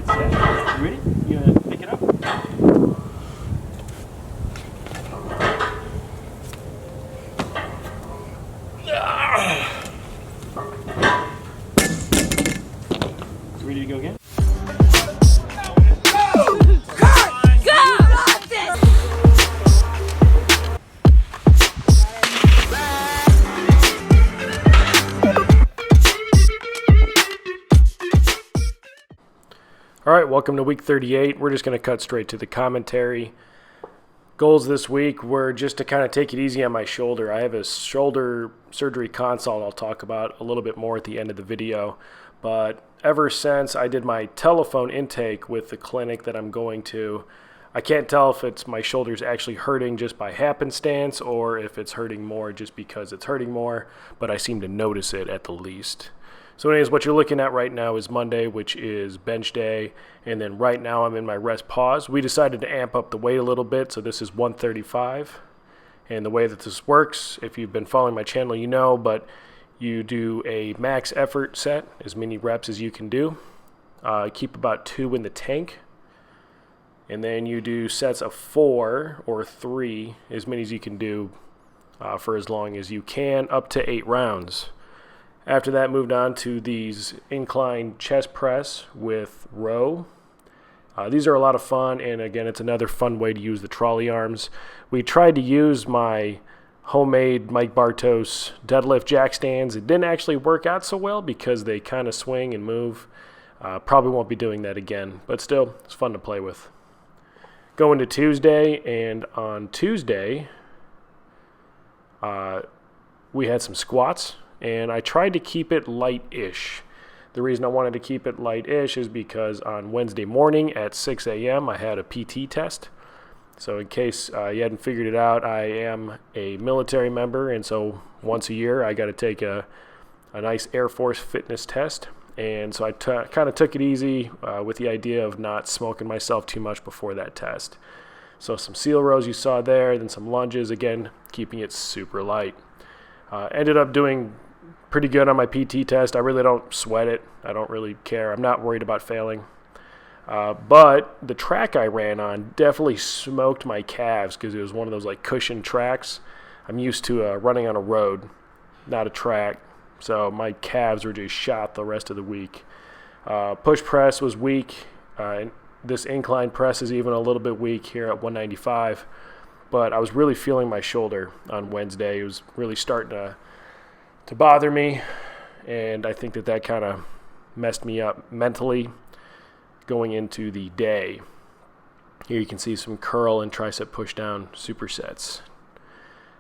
get set. You ready? You gonna pick it up? You ready to go again? All right, welcome to week 38. We're just going to cut straight to the commentary. Goals this week were just to kind of take it easy on my shoulder. I have a shoulder surgery consult I'll talk about a little bit more at the end of the video. But ever since I did my telephone intake with the clinic that I'm going to, I can't tell if it's my shoulder's actually hurting just by happenstance or if it's hurting more just because it's hurting more, but I seem to notice it at the least. So anyways, what you're looking at right now is Monday, which is bench day, and then right now I'm in my rest pause. We decided to amp up the weight a little bit, so this is 135. And the way that this works, if you've been following my channel, you know, but you do a max effort set, as many reps as you can do. Keep about 2 in the tank. And then you do sets of 4 or 3, as many as you can do for as long as you can, up to 8 rounds. After that, moved on to these incline chest press with row. These are a lot of fun, and again, it's another fun way to use the trolley arms. We tried to use my homemade Mike Bartos deadlift jack stands. It didn't actually work out so well because they kind of swing and move. Probably won't be doing that again, but still, it's fun to play with. Going to Tuesday, and on Tuesday, we had some squats. And I tried to keep it light-ish. The reason I wanted to keep it light-ish is because on Wednesday morning at 6 a.m. I had a PT test. So in case you hadn't figured it out, I am a military member, and so once a year I got to take a nice Air Force fitness test. And so I kind of took it easy with the idea of not smoking myself too much before that test. So some seal rows you saw there, then some lunges, again, keeping it super light. Ended up doing pretty good on my PT test. I really don't sweat it. I don't really care. I'm not worried about failing. But the track I ran on definitely smoked my calves because it was one of those like cushion tracks. I'm used to running on a road, not a track. So my calves were just shot the rest of the week. Push press was weak. And this incline press is even a little bit weak here at 195. But I was really feeling my shoulder on Wednesday. It was really starting to bother me, and I think that kind of messed me up mentally going into the day. Here you can see some curl and tricep push down supersets.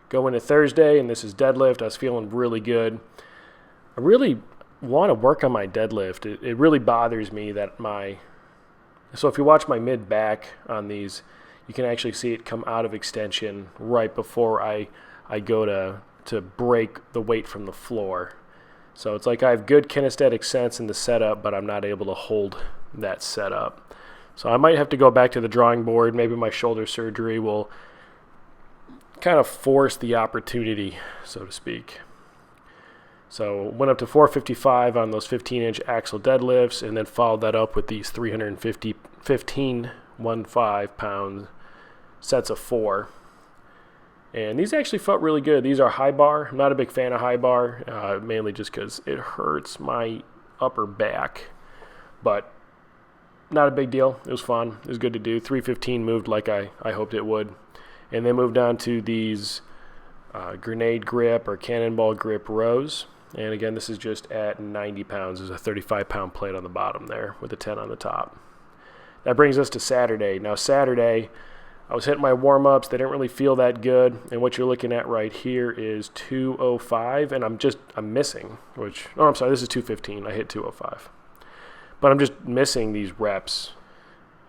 Going to Thursday, and this is deadlift. I was feeling really good. I really want to work on my deadlift. It really bothers me that so if you watch my mid back on these, you can actually see it come out of extension right before I go to break the weight from the floor. So it's like I have good kinesthetic sense in the setup, but I'm not able to hold that setup. So I might have to go back to the drawing board. Maybe my shoulder surgery will kind of force the opportunity, so to speak. So went up to 455 on those 15-inch axle deadlifts, and then followed that up with these 15 pound sets of 4. And these actually felt really good. These are high bar. I'm not a big fan of high bar, mainly just because it hurts my upper back. But not a big deal. It was fun. It was good to do. 315 moved like I hoped it would. And then moved on to these grenade grip or cannonball grip rows. And again, this is just at 90 pounds. There's a 35-pound plate on the bottom there with a 10 on the top. That brings us to Saturday. Now Saturday, I was hitting my warm-ups. They didn't really feel that good. And what you're looking at right here is 205, and I'm missing, I'm sorry, this is 215. I hit 205. But I'm just missing these reps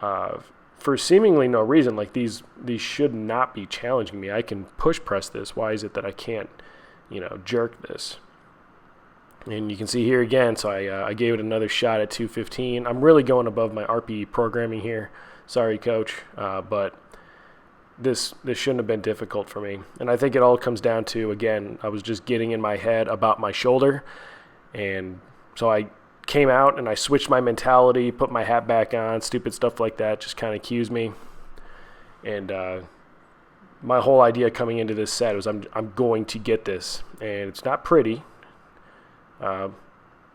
for seemingly no reason. Like these should not be challenging me. I can push press this. Why is it that I can't, jerk this? And you can see here again, so I gave it another shot at 215. I'm really going above my RPE programming here. Sorry, coach, but this shouldn't have been difficult for me. And I think it all comes down to, again, I was just getting in my head about my shoulder. And so I came out and I switched my mentality, put my hat back on, stupid stuff like that just kind of cues me. And my whole idea coming into this set was I'm going to get this, and it's not pretty, but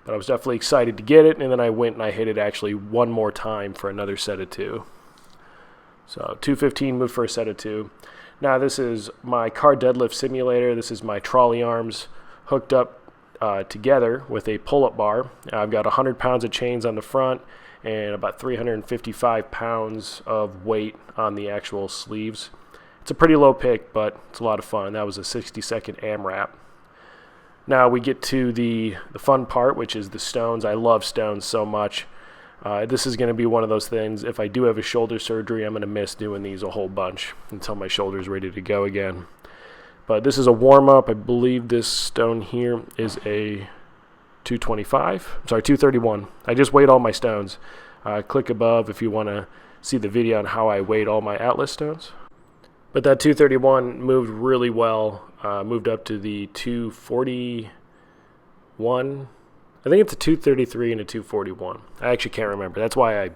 I was definitely excited to get it. And then I went and I hit it actually one more time for another set of 2. So 215 moved for a set of 2. Now this is my car deadlift simulator. This is my trolley arms hooked up together with a pull-up bar. I've got 100 pounds of chains on the front and about 355 pounds of weight on the actual sleeves. It's a pretty low pick, but it's a lot of fun. That was a 60-second AMRAP. Now we get to the fun part, which is the stones. I love stones so much. This is going to be one of those things, if I do have a shoulder surgery, I'm going to miss doing these a whole bunch until my shoulder's ready to go again. But this is a warm-up. I believe this stone here is a 231. I just weighed all my stones. Click above if you want to see the video on how I weighed all my Atlas stones. But that 231 moved really well. Moved up to the 241. I think it's a 233 and a 241. I actually can't remember. That's why I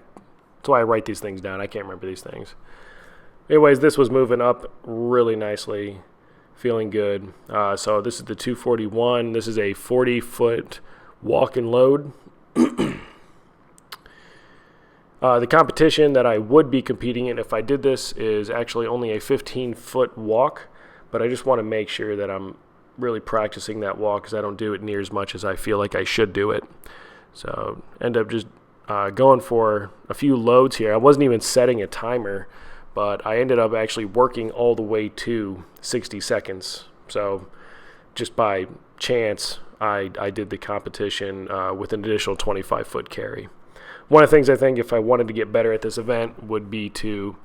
write these things down. I can't remember these things. Anyways, this was moving up really nicely. Feeling good. So this is the 241. This is a 40-foot walk and load. The competition that I would be competing in if I did this is actually only a 15-foot walk, but I just want to make sure that I'm really practicing that walk because I don't do it near as much as I feel like I should do it. So end up just going for a few loads here. I wasn't even setting a timer, but I ended up actually working all the way to 60 seconds. So just by chance, I did the competition with an additional 25-foot carry. One of the things I think if I wanted to get better at this event would be to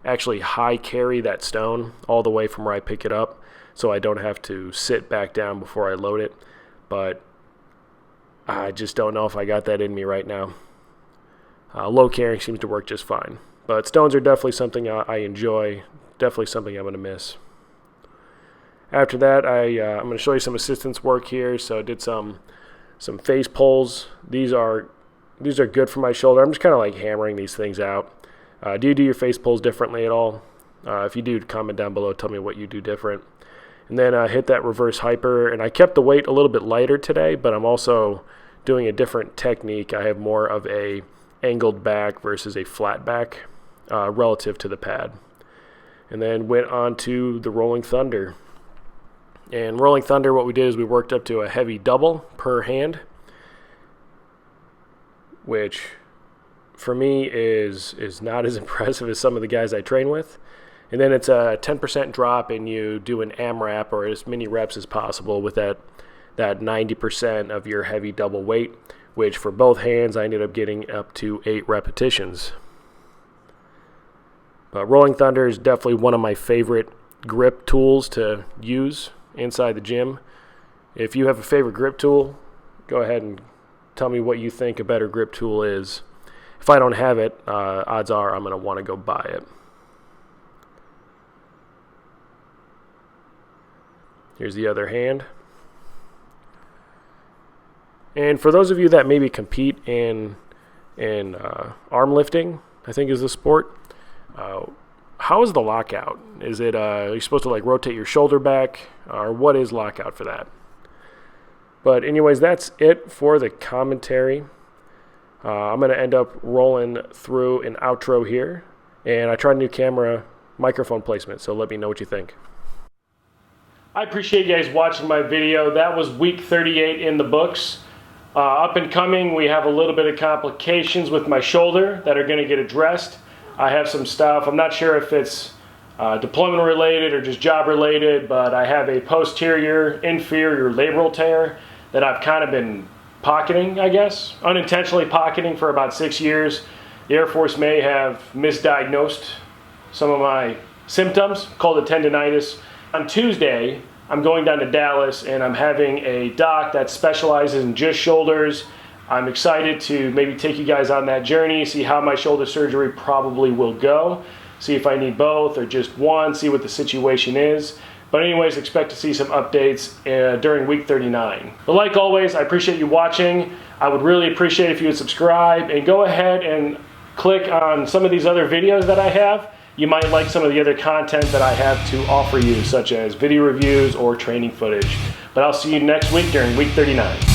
actually high carry that stone all the way from where I pick it up so I don't have to sit back down before I load it. But I just don't know if I got that in me right now. Low carrying seems to work just fine. But stones are definitely something I enjoy, definitely something I'm going to miss. After that, I'm going to show you some assistance work here. So I did some face pulls. These are good for my shoulder. I'm just kind of like hammering these things out. Do you do your face pulls differently at all? If you do, comment down below. Tell me what you do different. And then hit that reverse hyper. And I kept the weight a little bit lighter today, but I'm also doing a different technique. I have more of a angled back versus a flat back relative to the pad. And then went on to the Rolling Thunder. And Rolling Thunder, what we did is we worked up to a heavy double per hand, which for me is not as impressive as some of the guys I train with. And then it's a 10% drop and you do an AMRAP or as many reps as possible with that 90% of your heavy double weight, which for both hands I ended up getting up to 8 repetitions. But Rolling Thunder is definitely one of my favorite grip tools to use inside the gym. If you have a favorite grip tool, go ahead and tell me what you think a better grip tool is. If I don't have it, odds are I'm going to want to go buy it. Here's the other hand. And for those of you that maybe compete in arm lifting, I think is the sport, how is the lockout? Is it are you supposed to like rotate your shoulder back, or what is lockout for that? But anyways, that's it for the commentary. I'm going to end up rolling through an outro here, and I tried a new camera microphone placement, so let me know what you think. I appreciate you guys watching my video. That was week 38 in the books. Up and coming, we have a little bit of complications with my shoulder that are going to get addressed. I have some stuff. I'm not sure if it's deployment related or just job related, but I have a posterior inferior labral tear that I've kind of been pocketing, I guess, unintentionally pocketing for about 6 years. The Air Force may have misdiagnosed some of my symptoms, called it tendonitis. On Tuesday, I'm going down to Dallas and I'm having a doc that specializes in just shoulders. I'm excited to maybe take you guys on that journey, see how my shoulder surgery probably will go, see if I need both or just one, see what the situation is. But anyways, expect to see some updates during week 39. But like always, I appreciate you watching. I would really appreciate if you would subscribe and go ahead and click on some of these other videos that I have. You might like some of the other content that I have to offer you, such as video reviews or training footage. But I'll see you next week during week 39.